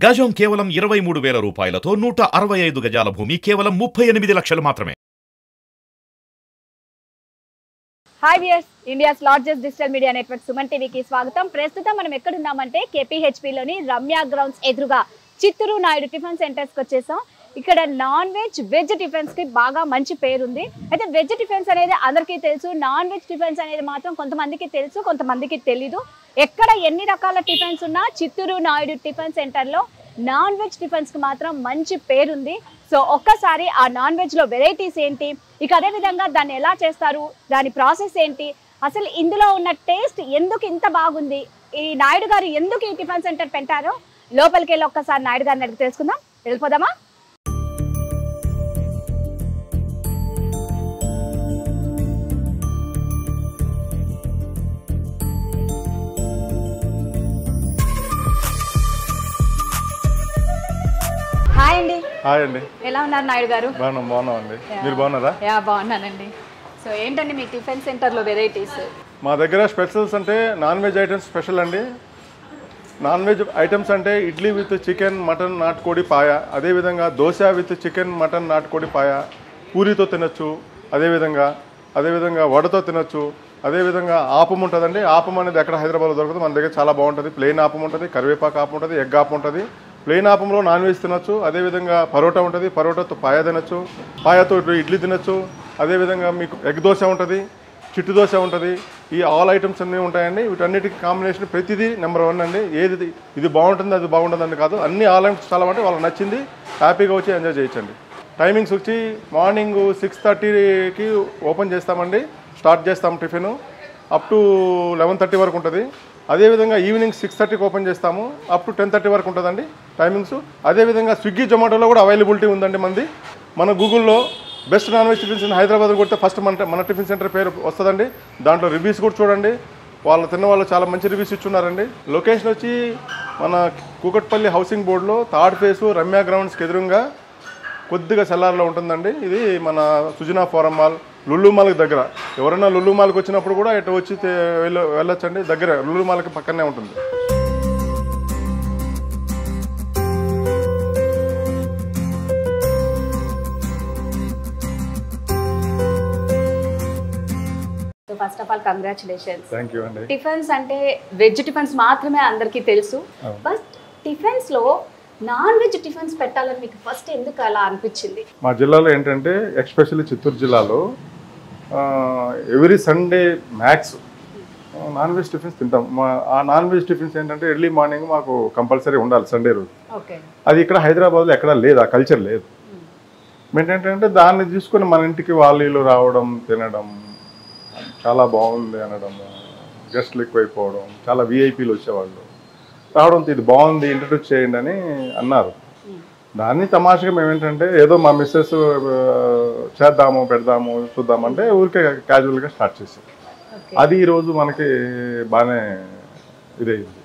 గజం కేవలం 23,000 రూపాయలతో 165 గజాల భూమి కేవలం 38 లక్షలు మాత్రమే. Hi viewers, India's largest digital media network Suman టీవీకి స్వాగతం. ప్రస్తుతం మనం ఎక్కడున్నామంటే కేపీహెచ్పీలోని రమ్య గ్రౌండ్స్ ఎదురుగా చిత్తూరు నాయుడు టిఫిన్ సెంటర్స్కి వచ్చేసాం. ఇక్కడ నాన్ వెజ్ టిఫిన్స్ కి బాగా మంచి పేరుంది. అయితే వెజ్ టిఫిన్స్ అనేది అందరికీ తెలుసు, నాన్ వెజ్ టిఫిన్స్ అనేది మాత్రం కొంతమందికి తెలుసు, కొంతమందికి తెలీదు. ఎక్కడ ఎన్ని రకాల టిఫిన్స్ ఉన్నా చిత్తూరు నాయుడు టిఫిన్ సెంటర్లో నాన్ వెజ్ టిఫిన్స్ కి మాత్రం మంచి పేరుంది. సో ఒక్కసారి ఆ నాన్ వెజ్ లో వెరైటీస్ ఏంటి, ఇక అదే విధంగా దాన్ని ఎలా చేస్తారు, దాని ప్రాసెస్ ఏంటి, అసలు ఇందులో ఉన్న టేస్ట్ ఎందుకు ఇంత బాగుంది, ఈ నాయుడు గారు ఎందుకు ఈ టిఫిన్ సెంటర్ పెట్టారో లోపలికి వెళ్ళి ఒక్కసారి నాయుడు గారిని అడిగి తెలుసుకుందాం. వెళ్ళిపోదామా? హాయ్ అండి. హాయ్ అండి. ఎలా ఉన్నారు నాయుడు గారు? బాగున్నామండి. మీరు బాగున్నారా? బాగున్నానండి. సో ఏంటండి మీ టిఫిన్ సెంటర్లో వెరైటీస్? మా దగ్గర స్పెషల్స్ అంటే నాన్ వెజ్ ఐటమ్స్ స్పెషల్ అండి. నాన్ వెజ్ ఐటమ్స్ అంటే ఇడ్లీ విత్ చికెన్, మటన్, నాటుకోడి పాయ, అదేవిధంగా దోశ విత్ చికెన్, మటన్, నాటుకోడి పాయ, పూరితో తినొచ్చు, అదేవిధంగా వడతో తినొచ్చు, అదేవిధంగా ఆపం ఉంటుందండి. ఆపం అనేది ఎక్కడ హైదరాబాద్లో దొరకదు, మన దగ్గర చాలా బాగుంటుంది. ప్లెయిన్ ఆపం ఉంటుంది, కరివేపాకు ఆపం ఉంటుంది, ఎగ్ ఆపం ఉంటుంది. ప్లెయిన్ ఆపంలో నాన్ వెజ్ తినొచ్చు, అదేవిధంగా పరోటా ఉంటుంది, పరోటాతో పాయ తినొచ్చు, పాయతో ఇడ్లీ తినొచ్చు, అదేవిధంగా మీకు ఎగ్ దోశ ఉంటుంది, చిట్టు దోశ ఉంటుంది. ఈ ఆల్ ఐటమ్స్ అన్నీ ఉంటాయండి. వీటన్నిటికీ కాంబినేషన్ ప్రతిదీ నెంబర్ 1 అండి. ఏది ఇది బాగుంటుంది అది బాగుంటుందని కాదు, అన్ని ఆల్ ఐటమ్స్ చాలా అంటే వాళ్ళకి నచ్చింది, హ్యాపీగా వచ్చి ఎంజాయ్ చేయొచ్చండి. టైమింగ్స్ వచ్చి మార్నింగ్ 6:30కి ఓపెన్ చేస్తామండి, స్టార్ట్ చేస్తాం టిఫిన్, అప్ టు 11:30 వరకు ఉంటుంది. అదేవిధంగా ఈవినింగ్ 6:30కి ఓపెన్ చేస్తాము, అప్ టు 10:30 వరకు ఉంటుందండి టైమింగ్స్. అదేవిధంగా స్విగ్గీ జొమాటోలో కూడా అవైలబిలిటీ ఉందండి మంది. మన గూగుల్లో best non veg tiffins in Hyderabad కొడితే ఫస్ట్ మన టిఫిన్ సెంటర్ పేరు వస్తుందండి. దాంట్లో రివ్యూస్ కూడా చూడండి, వాళ్ళు తిన్న వాళ్ళు చాలా మంచి రివ్యూస్ ఇచ్చున్నారండి. లొకేషన్ వచ్చి మన కూకట్పల్లి హౌసింగ్ బోర్డులో థర్డ్ ఫేసు రమ్య గ్రౌండ్స్కి ఎదురుగా కొద్దిగా సెల్లార్లో ఉంటుందండి. ఇది మన సుజనా ఫోరం మాల్, లుల్లు మాల్కి దగ్గర. ఎవరైనా లుల్లు మాల్కి వచ్చినప్పుడు కూడా ఇటు వచ్చి వెళ్ళొచ్చండి, దగ్గర లుల్లు మాల్కి పక్కనే ఉంటుంది. First of all congratulations. Thank you అండి. టిఫిన్స్ అంటే వెజ్ టిఫిన్స్ మాత్రమే అందరికీ తెలుసు, బట్ టిఫిన్స్ లో నాన్ వెజ్ టిఫిన్స్ పెట్టాలని మీకు ఫస్ట్ ఎందుకు అలా అనిపించింది? మా జిల్లాలో ఏంటంటే ఎస్పెషల్లీ చిత్తూరు జిల్లాలో every Sunday max non veg tiffins తింటాం. ఆ నాన్ వెజ్ టిఫిన్స్ ఏంటంటే ఎర్లీ మార్నింగ్ మాకు కంపల్సరీ ఉండాలి సండే రోజు. అది ఇక్కడ హైదరాబాద్లో ఎక్కడా లేదు, ఆ కల్చర్ లేదు. ఏంటంటే దాన్ని తీసుకొని మన ఇంటికి వాళ్ళు రావడం, తినడం, చాలా బాగుంది అనడం, గెస్ట్లు ఎక్కువైపోవడం, చాలా విఐపీలు వచ్చేవాళ్ళు రావడంతో ఇది బాగుంది ఇంట్రడ్యూస్ చేయండి అని అన్నారు. దాన్ని తమాషగా మేము ఏంటంటే ఏదో మా మిస్సెస్ చేద్దాము, పెడదాము, చూద్దామంటే ఊరికే క్యాజువల్గా స్టార్ట్ చేసాం. అది ఈరోజు మనకి బాగానే ఇదైంది.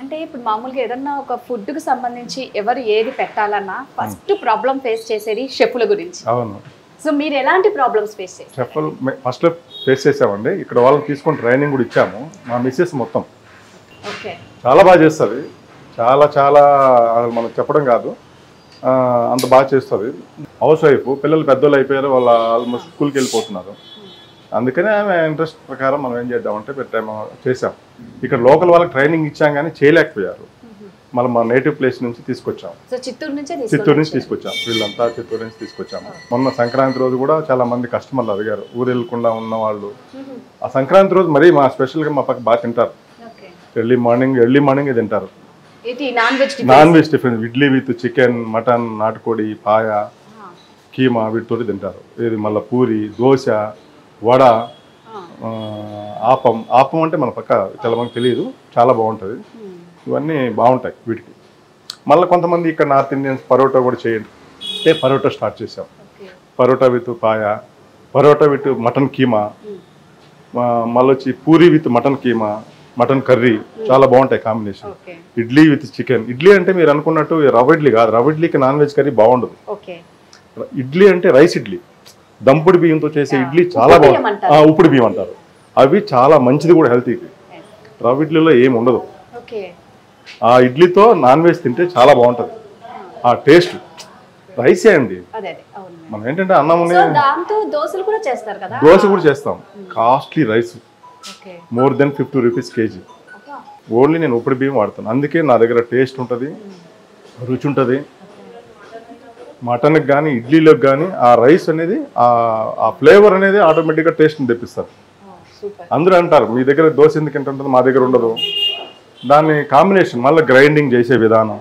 అంటే ఇప్పుడు మామూలుగా ఏదన్నా ఒక ఫుడ్కి సంబంధించి ఎవరు ఏది పెట్టాలన్నా ఫస్ట్ ప్రాబ్లం ఫేస్ చేసేది షెఫ్ల గురించి. అవును. సో మీరు ఎలాంటి ప్రాబ్లమ్స్ ఫేస్ చేశారు? షెఫ్లు ఫస్ట్లో ఫేస్ చేసామండి. ఇక్కడ వాళ్ళని తీసుకొని ట్రైనింగ్ కూడా ఇచ్చాము. మా మిస్సెస్ మొత్తం చాలా బాగా చేస్తుంది, చాలా మనం చెప్పడం కాదు, అంత బాగా చేస్తుంది. హౌస్ వైఫ్, పిల్లలు పెద్దోళ్ళు అయిపోయారు, వాళ్ళు ఆల్మోస్ట్ స్కూల్కి వెళ్ళిపోతున్నారు. అందుకనే ఆమె ఇంట్రెస్ట్ ప్రకారం మనం ఏం చేద్దామంటే చేసాం. ఇక్కడ లోకల్ వాళ్ళకి ట్రైనింగ్ ఇచ్చాం కానీ చేయలేకపోయారు. మళ్ళీ మా నేటివ్ ప్లేస్ నుంచి తీసుకొచ్చాం, చిత్తూరు నుంచి తీసుకొచ్చాం. వీళ్ళంతా చిత్తూరు నుంచి తీసుకొచ్చాము. మొన్న సంక్రాంతి రోజు కూడా చాలా మంది కస్టమర్లు అడిగారు, ఊరు వెళ్ళకుండా ఉన్న వాళ్ళు. ఆ సంక్రాంతి రోజు మరీ మా స్పెషల్గా మా పక్క బాగా తింటారు. ఎర్లీ మార్నింగ్ తింటారు non veg tiffin. Idli with chicken, mutton, నాటుకోడి, పాయ, కీమా వీటితో తింటారు. ఇది మళ్ళీ పూరి, దోశ, వడ, ఆపం అంటే మన పక్క చాలా మంది తెలియదు, చాలా బాగుంటుంది. ఇవన్నీ బాగుంటాయి వీటికి. మళ్ళీ కొంతమంది ఇక్కడ నార్త్ ఇండియన్స్ పరోటా కూడా చేయండి అంటే పరోటా స్టార్ట్ చేసాం. Parotta with paya, parotta with mutton keema, మళ్ళీ వచ్చి puri with mutton keema, mutton curry, చాలా బాగుంటాయి combination. Idli with chicken. Idli అంటే మీరు అనుకున్నట్టు రవ్వ ఇడ్లీ కాదు, రవ్వ ఇడ్లీకి నాన్ వెజ్ కర్రీ బాగుండదు. ఇడ్లీ అంటే రైస్ ఇడ్లీ, దంపుడు బియ్యంతో చేసే ఇడ్లీ చాలా బాగుంటుంది. ఉప్పుడు బియ్యం అంటారు, అవి చాలా మంచిది కూడా హెల్తీకి. రవ్వ ఇడ్లీలో ఏమి ఉండదు. ఆ ఇడ్లీతో నాన్ వెజ్ తింటే చాలా బాగుంటుంది. ఆ టేస్ట్ రైసే అండి. మనం ఏంటంటే అన్నముని దోశలు కూడా చేస్తారు కదా, దోశ కూడా చేస్తాం. Costly rice, more than 50 rupees KG. Only నేను ఉప్పుడు బియ్యం వాడతాను, అందుకే నా దగ్గర టేస్ట్ ఉంటుంది, రుచి ఉంటుంది. మటన్కి కానీ ఇడ్లీలోకి కానీ ఆ రైస్ అనేది ఆ ఫ్లేవర్ అనేది ఆటోమేటిక్గా టేస్ట్ని తెప్పిస్తారు. అందరూ అంటారు మీ దగ్గర దోశ ఎందుకు ఉంటుంది, మా దగ్గర ఉండదు. దాన్ని కాంబినేషన్ మళ్ళీ గ్రైండింగ్ చేసే విధానం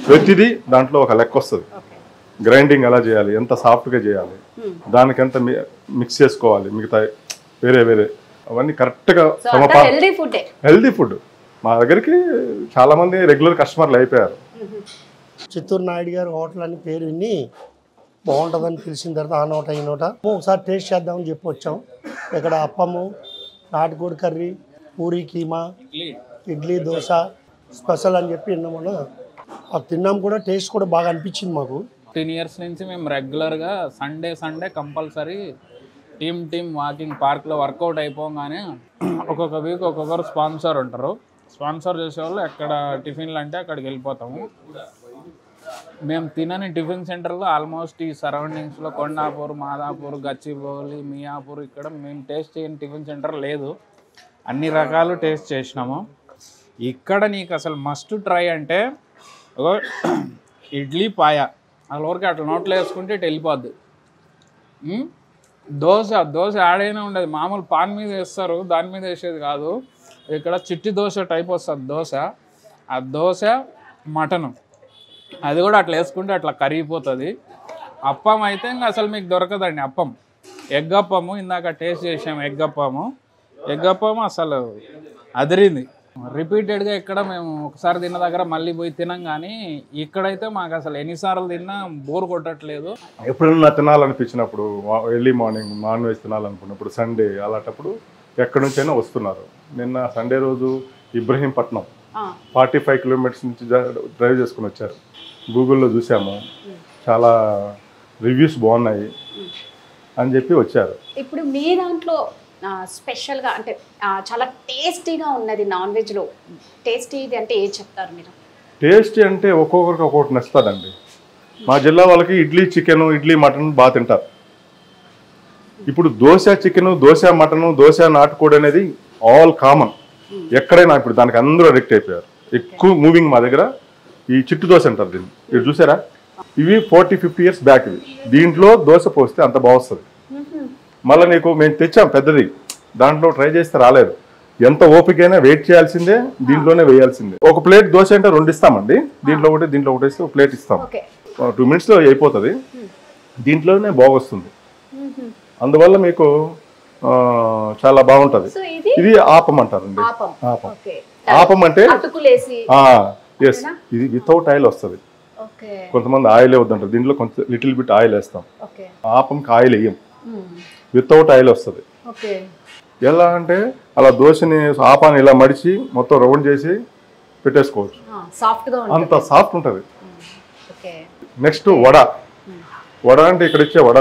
ప్రతిదీ దాంట్లో ఒక లెక్క వస్తుంది. గ్రైండింగ్ ఎలా చేయాలి, ఎంత సాఫ్ట్గా చేయాలి, దానికి ఎంత మిక్స్ చేసుకోవాలి, మిగతా వేరే వేరే అవన్నీ కరెక్ట్గా హెల్దీ ఫుడ్. మా దగ్గరికి చాలామంది రెగ్యులర్ కస్టమర్లు అయిపోయారు. చిత్తూరు నాయుడు గారు హోటల్ అని పేరు విని బాగుంటుందని తెలిసిన తర్వాత ఆ నోట ఈ నోట ఒకసారి టేస్ట్ చేద్దామని చెప్పి వచ్చాం. ఇక్కడ అప్పము, నాటుకోడి కర్రీ, పూరి కీమా, ఇడ్లీ, దోశ స్పెషల్ అని చెప్పి విన్నామన్నా. అది తిన్నాం కూడా, టేస్ట్ కూడా బాగా అనిపించింది మాకు. 10 years నుంచి మేము రెగ్యులర్గా సండే కంపల్సరీ టీమ్ వాకింగ్ పార్క్లో వర్కౌట్ అయిపోగానే ఒక్కొక్క వీక్ ఒక్కొక్కరు స్పాన్సర్ ఉంటారు. స్పాన్సర్ చేసేవాళ్ళు ఎక్కడ టిఫిన్లు అంటే అక్కడికి వెళ్ళిపోతాము. మేము తినని టిఫిన్ సెంటర్లో ఆల్మోస్ట్ ఈ సరౌండింగ్స్లో కొండాపూర్, మాదాపూర్, గచ్చిబౌలి, మియాపూర్ ఇక్కడ మేము టేస్ట్ చేయని టిఫిన్ సెంటర్ లేదు. అన్ని రకాలు టేస్ట్ చేసినాము. ఇక్కడ నీకు అసలు మస్ట్ ట్రై అంటే ఇడ్లీ పాయ, అసలు ఊరికి అట్లా నోట్లో వేసుకుంటే ఇటు వెళ్ళిపోద్ది. దోశ యాడైనా ఉండేది, మామూలు పాన్ మీద వేస్తారు, దాని మీద వేసేది కాదు. ఇక్కడ చిట్టి దోశ టైప్ వస్తుంది దోశ. ఆ దోశ మటను అది కూడా అట్లా వేసుకుంటే అట్లా కరిగిపోతుంది. అప్పం అయితే ఇంకా అసలు మీకు దొరకదండి. అప్పం ఎగ్ అప్పము ఇందాక టేస్ట్ చేసాము. ఎగ్ అప్పము అసలు అదిరింది. రిపీటెడ్గా ఇక్కడ మేము ఒకసారి తిన్న దగ్గర మళ్ళీ పోయి తినాం, కానీ ఇక్కడైతే మాకు అసలు ఎన్నిసార్లు తిన్నా బోర్ కొట్టట్లేదు. ఎప్పుడైనా తినాలనిపించినప్పుడు, ఎర్లీ మార్నింగ్ నాన్ వెజ్ తినాలనుకున్నప్పుడు, సండే అలాంటప్పుడు ఎక్కడి నుంచైనా వస్తున్నారు. నిన్న సండే రోజు ఇబ్రహీంపట్నం 45 కిలోమీటర్స్ నుంచి డ్రైవ్ చేసుకుని వచ్చారు. గూగుల్లో చూసాము, చాలా రివ్యూస్ బాగున్నాయి అని చెప్పి వచ్చారు. ఇప్పుడు మీ దాంట్లో స్పెషల్గా అంటే చాలా టేస్టీగా ఉన్నది నాన్ వెజ్లో, టేస్టీది అంటే ఏం చెప్తారు మీరు? టేస్టీ అంటే ఒక్కొక్కరికి ఒక్కొక్కటి నచ్చుతుందండి. మా జిల్లా వాళ్ళకి ఇడ్లీ చికెన్, ఇడ్లీ మటన్ బాగా తింటారు. ఇప్పుడు దోశ చికెను, దోశ మటను, దోశ నాటుకోడి అనేది ఆల్ కామన్ ఎక్కడైనా. ఇప్పుడు దానికి అందరూ అడిక్ట్ అయిపోయారు. ఎక్కువ మూవింగ్ మా దగ్గర ఈ చిట్టు దోశ అంటారు దీన్ని. మీరు చూసారా, ఇవి 40-50 years బ్యాక్. ఇవి దీంట్లో దోశ పోస్తే అంత బాగుస్తుంది. మళ్ళీ నీకు మేము తెచ్చాం పెద్దది, దాంట్లో ట్రై చేస్తే రాలేదు. ఎంత ఓపికైనా వెయిట్ చేయాల్సిందే, దీంట్లోనే వేయాల్సిందే. ఒక ప్లేట్ దోశ అంటే 2 ఇస్తామండి, దీంట్లో ఒకటి వేస్తే ఒక ప్లేట్ ఇస్తాం. 2 minutesలో అయిపోతుంది. దీంట్లోనే బాగొస్తుంది. అందువల్ల మీకు చాలా బాగుంటుంది. ఇది ఆపం అంటారండి. ఆపం అంటే ఎస్, ఇది వితౌట్ ఆయిల్ వస్తుంది. కొంతమంది ఆయిల్ వద్దంటారు, దీంట్లో కొంచెం లిటిల్ బిట్ ఆయిల్ వేస్తాం. ఆపంకి ఆయిల్ వేయం, వితౌట్ ఆయిల్ వస్తుంది. ఎలా అంటే అలా దోశని ఆపాన్ని ఇలా మడిచి మొత్తం రౌండ్ చేసి పెట్టేసుకోవచ్చు, అంత సాఫ్ట్ ఉంటుంది. నెక్స్ట్ వడ అంటే ఇక్కడ ఇచ్చే వడ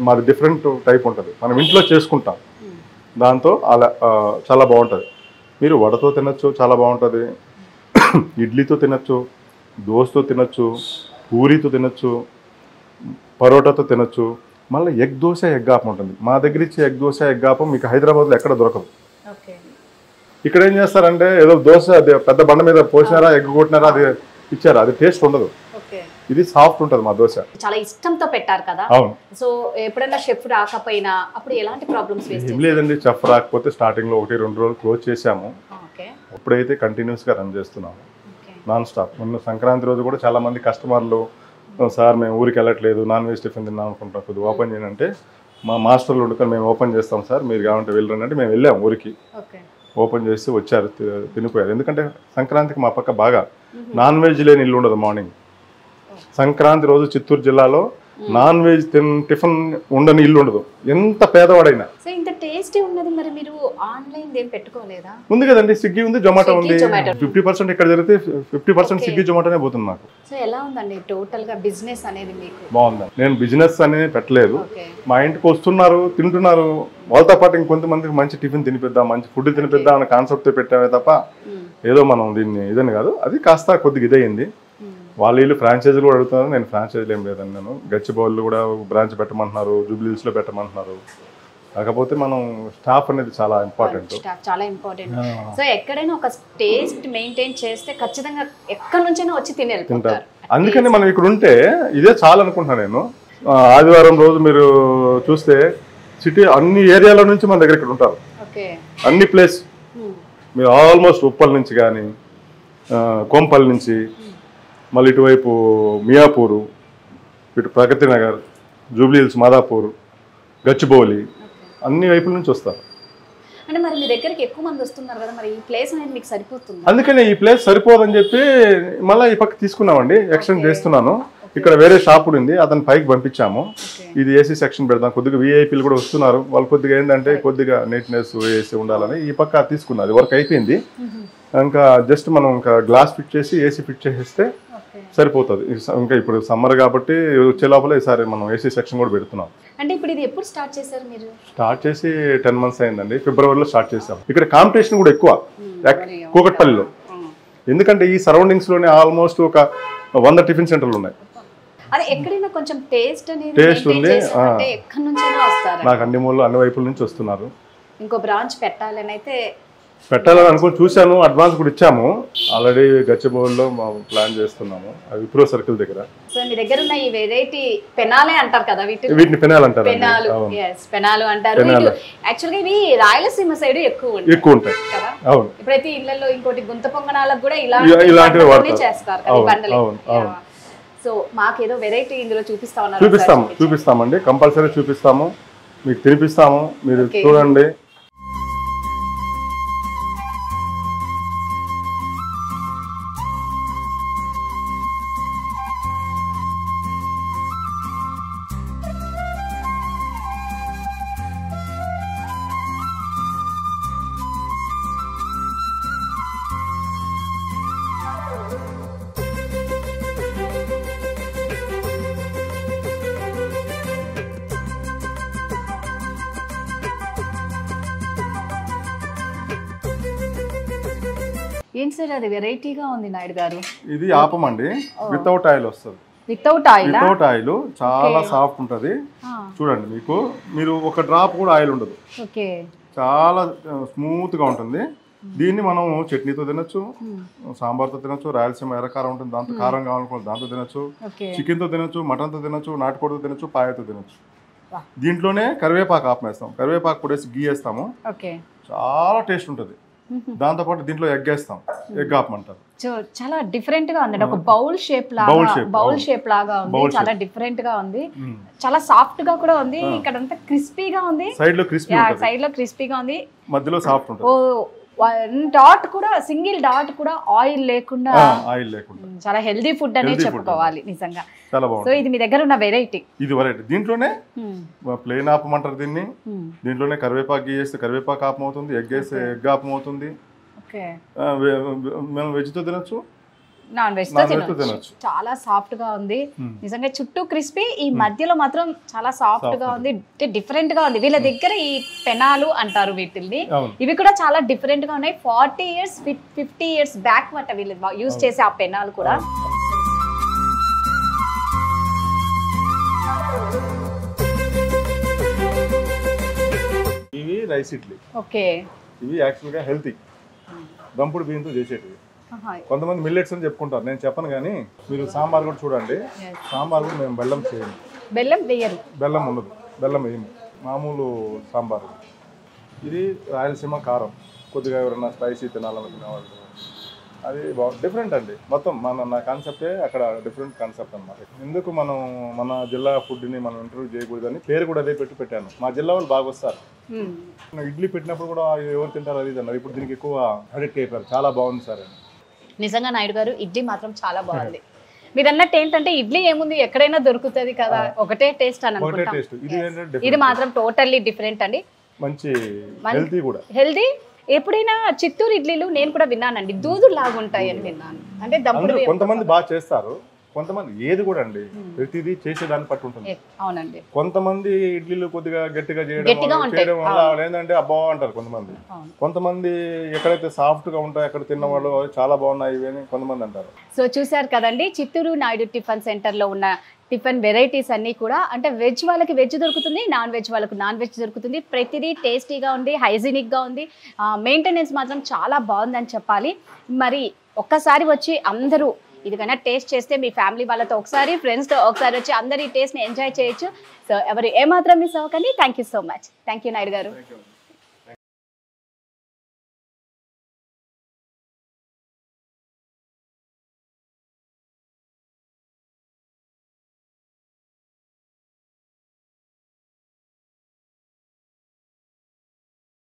మాది డిఫరెంట్ టైప్ ఉంటుంది, మనం ఇంట్లో చేసుకుంటాం. దాంతో అలా చాలా బాగుంటుంది. మీరు వడతో తినచ్చు, చాలా బాగుంటుంది. ఇడ్లీతో తినచ్చు, దోశతో తినచ్చు, పూరితో తినచ్చు, పరోటాతో తినచ్చు. మళ్ళీ ఎగ్ దోశ, ఎగ్ ఆపం ఉంటుంది. మా దగ్గర ఇచ్చే ఎగ్ దోశ, ఎగ్ ఆపం మీకు హైదరాబాద్లో ఎక్కడ దొరకదు. ఇక్కడ ఏం చేస్తారంటే ఏదో దోశ అది పెద్ద బండ మీద పోసినారా, ఎగ్ కొట్టినారా, అది ఇచ్చారా, అది టేస్ట్ ఉండదు. ఇది సాఫ్ట్ ఉంటుంది మా దోశ. చాలా ఇష్టంతో పెట్టారు కదా. అవును. సో ఎప్పుడైనా షెఫ్ రాకపోయినా అప్పుడు ఎలాంటి ప్రాబ్లమ్స్ ఫేస్ చేస్తారు? ఏం లేదండి, షెఫ్ రాకపోతే స్టార్టింగ్లో 1-2 రోజులు క్లోజ్ చేసాము. ఇప్పుడైతే కంటిన్యూస్గా రన్ చేస్తున్నాము నాన్ స్టాప్. మొన్న సంక్రాంతి రోజు కూడా చాలా మంది కస్టమర్లు, సార్ మేము ఊరికి వెళ్ళట్లేదు, నాన్ వెజ్ టిఫిన్ తిన్నాం అనుకుంటాం, కొద్దిగా ఓపెన్ చేయండి. మా మాస్టర్లు వండుకొని మేము ఓపెన్ చేస్తాం సార్, మీరు కావాలంటే వెళ్ళరండి అంటే మేము వెళ్ళాము ఊరికి. ఓపెన్ చేసి వచ్చారు, తినిపోయారు. ఎందుకంటే సంక్రాంతికి మా పక్క బాగా నాన్ వెజ్ లేని ఇల్లు ఉండదు. మార్నింగ్ సంక్రాంతి రోజు చిత్తూరు జిల్లాలో నాన్ వెజ్ టిఫిన్ ఉండని ఇల్లు ఉండదు, ఎంత పేదవాడైనా. ఉంది కదండి, స్విగ్గీ ఉంది, జొమాటో ఉంది. 50% ఇక్కడ జరిగితే 50% స్విగ్గీ జొమాటోనే పోతుంది నాకు. బాగుంది. నేను బిజినెస్ అనేది పెట్టలేదు, మా ఇంటికి వస్తున్నారు, తింటున్నారు. వాళ్ళతో పాటు ఇంకొంతమందికి మంచి టిఫిన్ తినిపిద్దాం, మంచి ఫుడ్ తినిపిద్దాం అనే కాన్సెప్ట్ పెట్టామే తప్ప ఏదో మనం దీన్ని ఇదని కాదు, అది కాస్త కొద్దిగా ఇదయింది. వీళ్ళు ఫ్రాంచైజీలు కూడా అడుగుతున్నారు, నేను ఫ్రాంచైజీలు ఏం లేదని, నేను గచ్చిబౌలిలో కూడా బ్రాంచ్ పెట్టమంటున్నారు, జూబ్లీహిల్స్లో పెట్టమంటున్నారు. కాకపోతే మనం స్టాఫ్ అనేది చాలా ఇంపార్టెంట్. చాలా ఇంపార్టెంట్. సో ఎక్కడైనా ఒక టేస్ట్ మెయింటైన్ చేస్తే ఖచ్చితంగా ఎక్కడి నుంచైనా వచ్చి తింటారు. అందుకని మనం ఇక్కడ ఉంటే ఇదే చాలా అనుకుంటున్నాను నేను. ఆదివారం రోజు మీరు చూస్తే సిటీ అన్ని ఏరియాల నుంచి మన దగ్గర ఇక్కడ ఉంటారు, అన్ని ప్లేస్. మీరు ఆల్మోస్ట్ ఉప్పల్ నుంచి కానీ, కోంపల్ నుంచి, మళ్ళీ ఇటువైపు మియాపూరు, ఇటు ప్రగతి నగర్, జూబ్లీహిల్స్, మాదాపూర్, గచ్చిబౌలి, అన్ని వైపుల నుంచి వస్తారు. అంటే మరి మీ దగ్గరికి ఎక్కువ మంది వస్తున్నారు కదా, మరి ఈ ప్లేస్ అనేది మీకు సరిపోతుంది? అందుకని ఈ ప్లేస్ సరిపోదని చెప్పి మళ్ళీ ఈ పక్క తీసుకున్నామండి, ఎక్స్టెండ్ చేస్తున్నాను. ఇక్కడ వేరే షాప్ ఉంది, అతను పైకి పంపించాము. ఇది ఏసీ సెక్షన్ పెడతాం, కొద్దిగా విఐపీలు కూడా వస్తున్నారు, వాళ్ళు కొద్దిగా ఏంటంటే కొద్దిగా నీట్నెస్ ఏసీ ఉండాలని ఈ పక్క తీసుకున్నది. వర్క్ అయిపోయింది, ఇంకా జస్ట్ మనం ఇంకా గ్లాస్ ఫిట్ చేసి ఏసీ ఫిట్ చేసేస్తే సరిపోతుంది. ఇంకా ఇప్పుడు సమ్మర్ కాబట్టి వచ్చే లోపల ఈసారి మనం ఏసీ సెక్షన్ కూడా పెడుతున్నాం. అంటే ఇప్పుడు ఇది ఎప్పుడు స్టార్ట్ చేశారు మీరు? స్టార్ట్ చేసి 10 months అయిందండి, ఫిబ్రవరిలో స్టార్ట్ చేసాం. ఇక్కడ కాంపిటీషన్ కూడా ఎక్కువ కూకట్పల్లిలో, ఎందుకంటే ఈ సరౌండింగ్స్ లోనే ఆల్మోస్ట్ ఒక 100 టిఫిన్ సెంటర్లు ఉన్నాయి. అదే ఎక్కడైనా కొంచెం టేస్ట్ అనేది టేస్ట్ ఉంది, అంటే ఎక్కడి నుంచైనా వస్తారు. నాకు అన్ని మూలలో అన్ని వైపుల నుంచి వస్తున్నారు. ఇంకో బ్రాంచ్ పెట్టాలని అయితే పెట్టాలని అనుకుని చూశాను, అడ్వాన్స్ కూడా ఇచ్చాము. ఆల్రెడీ గచ్చిబౌలిలో ప్లాన్ చేస్తున్నాము, విప్రో సర్కిల్ దగ్గర. సో మీ దగ్గర ఉన్న ఈ వెరైటీ పెనాలే అంటారు కదా, వీటిని పెనాలు అంటారు. పెనాలు అంటారు. యాక్చువల్గా ఇవి రాయలసీమ సైడ్ ఎక్కువ ఉంటాయి కదా. అవును, ఇప్పుడైతే ఇళ్లలో ఇంకోటి గుంత పొంగనాలకు కూడా ఇలాంటివి చేస్తారు కదా బండలు. సో మాకేదో వెరైటీ ఇందులో చూపిస్తామండి, కంపల్సరీ చూపిస్తాము, మీకు తినిపిస్తాము, మీరు చూడండి. ఏంటి సార్ అది వెరైటీగా ఉంది నాయుడు గారు? ఇది ఆపం అండి, వితౌట్ ఆయిల్ వస్తుంది. వితౌట్ ఆయిల్ చాలా సాఫ్ట్ ఉంటది. చూడండి, మీరు ఒక డ్రాప్ కూడా ఆయిల్ ఉండదు, చాలా స్మూత్ గా ఉంటుంది. దీన్ని మనం చట్నీతో తినొచ్చు, సాంబార్తో తినొచ్చు, రాయలసీమ ఎర్రకారం ఉంటుంది దాంతో, కారం కావాలనుకుంటే దాంతో తినొచ్చు, చికెన్ తో తినొచ్చు, మటన్ తో తినొచ్చు, నాటుకోడితో తినొచ్చు, పాయతో తినొచ్చు. దీంట్లోనే కరివేపాకు ఆపేస్తాం, కరివేపాకు కూడా గీ వేస్తాము, చాలా టేస్ట్ ఉంటుంది. దాంతో పాటు దీంట్లో ఎగ్ వేస్తాం, ఎగ్ ఆపమంటారు. చాలా డిఫరెంట్ గా ఉంది, ఒక బౌల్ షేప్ లాగా ఉంది, చాలా డిఫరెంట్ గా ఉంది, చాలా సాఫ్ట్ గా కూడా ఉంది. ఇక్కడ అంతా క్రిస్పీగా ఉంది, సైడ్ లో క్రిస్పీగా ఉంది, మధ్యలో సాఫ్ట్ ఉంటుంది. డాట్ కూడా సింగిల్ డాట్ కూడా ఆయిల్ లేకుండా చాలా హెల్దీ ఫుడ్ అనే చెప్పుకోవాలి నిజంగా. సో ఇది మీ దగ్గర ఉన్న వెరైటీ. ఇది వెరైటీ. దీంట్లోనే ప్లేన్ ఆపం అంటారు దీన్ని, దీంట్లోనే కరివేపాకు వేస్తే కరివేపాకు ఆపం అవుతుంది, ఎగ్ వేస్తే ఎగ్ ఆపం అవుతుంది. మేము వెజ్ తో తినొచ్చు, నాన్ వెజ్ తో తినొచ్చు. చాలా సాఫ్ట్ గా ఉంది నిజంగా, చుట్టూ క్రిస్పీ, ఈ మధ్యలో మాత్రం చాలా సాఫ్ట్ గా ఉంది, డిఫరెంట్ గా ఉంది. వీళ్ళ దగ్గర ఈ పెనాలు అంటారు వీటిల్ని, ఇవి కూడా చాలా డిఫరెంట్ గా ఉన్నాయి. 40 years 50 years బ్యాక్ మాట వీళ్ళు యూజ్ చేసే ఆ పెనాలు కూడా. ఇవి రైస్ ఇడ్లీ. ఓకే, ఇవి యాక్చువల్ గా హెల్తీ, దంపుడు బియ్యంతో చేసేటివి. కొంతమంది మిల్లెట్స్ అని చెప్పుకుంటారు, నేను చెప్పను కానీ మీరు సాంబార్ కూడా చూడండి. సాంబార్ కూడా మేము బెల్లం చేయము, బెల్లం ఉండదు, బెల్లం వేయము, మామూలు సాంబార్. ఇది రాయలసీమ కారం, కొద్దిగా ఎవరైనా స్పైసీ తినాలనుకునే వాళ్ళు, అది డిఫరెంట్ అండి. మొత్తం నా కాన్సెప్టే అక్కడ డిఫరెంట్ కాన్సెప్ట్ అనమాట. ఎందుకు మనం మన జిల్లా ఫుడ్ని మనం ఇంటర్వ్యూ చేయకూడదని పేరు కూడా అదే పెట్టాను. మా జిల్లా వాళ్ళు బాగా వస్తారు. ఇడ్లీ పెట్టినప్పుడు కూడా ఎవరు తింటారు అది అన్నారు, ఇప్పుడు దీనికి ఎక్కువ అడిక్ట్ అయిపోయారు. చాలా బాగుంది సార్ అని. నిజంగా నాయుడు గారు ఇడ్లీ మాత్రం చాలా బాగుంది. మీరు అన్నట్టు ఏంటంటే ఇడ్లీ ఏముంది ఎక్కడైనా దొరుకుతుంది కదా, ఒకటే టేస్ట్ అని అనుకుంటాం. ఇది మాత్రం టోటల్లీ డిఫరెంట్ అండి, మంచి హెల్తీ కూడా. హెల్తీ. ఎప్పుడైనా చిత్తూరు ఇడ్లీలు నేను కూడా విన్నానండి, దూదులు లాగా ఉంటాయి అని విన్నాను. అంటే దప్పుడు కొంతమంది బాగా చేస్తారు, కొంతమంది ఏది కూడా అండి ప్రతిదీ చేసేదాన్ని పట్టు ఉంటుంది. అవునండి. కొంతమంది ఇడ్లీలు కొద్దిగా గట్టిగా గట్టిగా ఉంటాయి. చేయడం వల్ల వాళ్ళు ఏంటంటే అబ్బా అంటారు కొంతమంది. కొంతమంది ఎక్కడైతే సాఫ్ట్ గా ఉంటాయో అక్కడ తిన్న వాళ్ళు చాలా బాగున్నాయి ఇవి అని కొంతమంది అంటారు. సో చూసారు కదండి, చిత్తూరు నాయుడు టిఫిన్ సెంటర్ లో ఉన్న టిఫిన్ వెరైటీస్ అన్నీ కూడా, అంటే వెజ్ వాళ్ళకి వెజ్ దొరుకుతుంది, నాన్ వెజ్ వాళ్ళకు నాన్ వెజ్ దొరుకుతుంది. ప్రతిదీ టేస్టీగా ఉంది, హైజీనిక్గా ఉంది, మెయింటెనెన్స్ మాత్రం చాలా బాగుందని చెప్పాలి. మరి ఒక్కసారి వచ్చి అందరూ ఇది కన్నా టేస్ట్ చేస్తే మీ ఫ్యామిలీ వాళ్ళతో ఒకసారి, ఫ్రెండ్స్తో ఒకసారి వచ్చి అందరు ఈ టేస్ట్ని ఎంజాయ్ చేయొచ్చు. సో ఎవరు ఏమాత్రం మిస్ అవ్వకండి. Thank you so much. Thank you Naidu గారు.